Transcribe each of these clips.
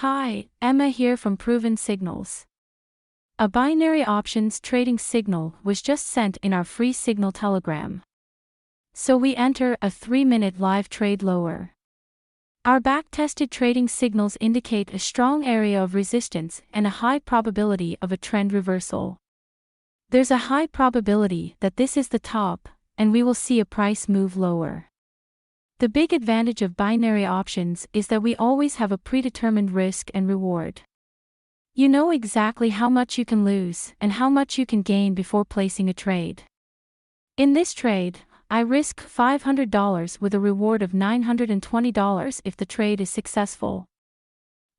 Hi, Emma here from ProvenSignals. A binary options trading signal was just sent in our free signal telegram. So we enter a 3-minute live trade lower. Our back-tested trading signals indicate a strong area of resistance and a high probability of a trend reversal. There's a high probability that this is the top, and we will see a price move lower. The big advantage of binary options is that we always have a predetermined risk and reward. You know exactly how much you can lose and how much you can gain before placing a trade. In this trade, I risk $500 with a reward of $920 if the trade is successful.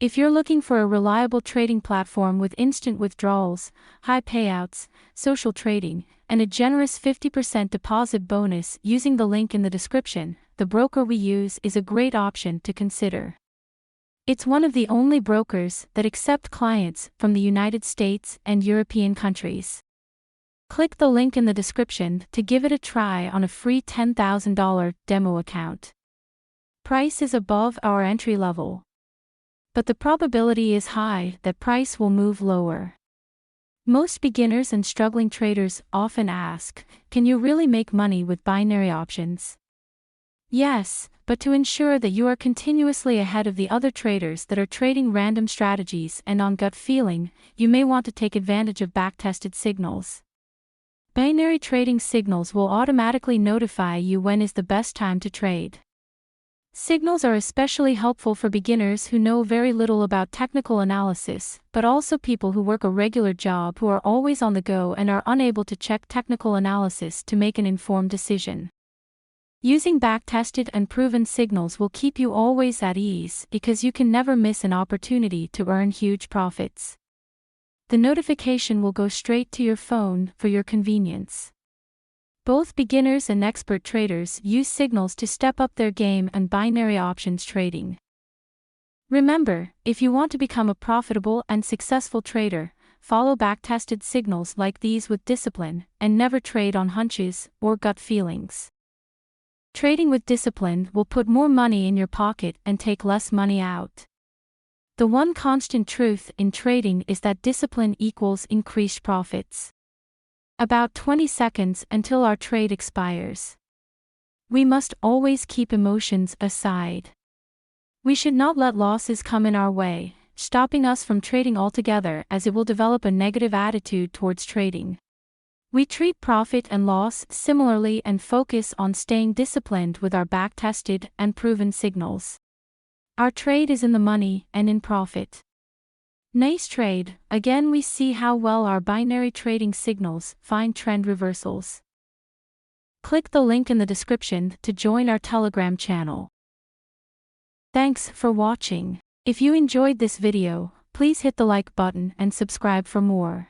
If you're looking for a reliable trading platform with instant withdrawals, high payouts, social trading, and a generous 50% deposit bonus using the link in the description, the broker we use is a great option to consider. It's one of the only brokers that accept clients from the United States and European countries. Click the link in the description to give it a try on a free $10,000 demo account. Price is above our entry level, but the probability is high that price will move lower. Most beginners and struggling traders often ask, can you really make money with binary options? Yes, but to ensure that you are continuously ahead of the other traders that are trading random strategies and on gut feeling, you may want to take advantage of back-tested signals. Binary trading signals will automatically notify you when is the best time to trade. Signals are especially helpful for beginners who know very little about technical analysis, but also people who work a regular job who are always on the go and are unable to check technical analysis to make an informed decision. Using back-tested and proven signals will keep you always at ease because you can never miss an opportunity to earn huge profits. The notification will go straight to your phone for your convenience. Both beginners and expert traders use signals to step up their game in binary options trading. Remember, if you want to become a profitable and successful trader, follow back-tested signals like these with discipline and never trade on hunches or gut feelings. Trading with discipline will put more money in your pocket and take less money out. The one constant truth in trading is that discipline equals increased profits. About 20 seconds until our trade expires. We must always keep emotions aside. We should not let losses come in our way, stopping us from trading altogether as it will develop a negative attitude towards trading. We treat profit and loss similarly and focus on staying disciplined with our back-tested and proven signals. Our trade is in the money and in profit. Nice trade. Again, we see how well our binary trading signals find trend reversals. Click the link in the description to join our Telegram channel. Thanks for watching. If you enjoyed this video, please hit the like button and subscribe for more.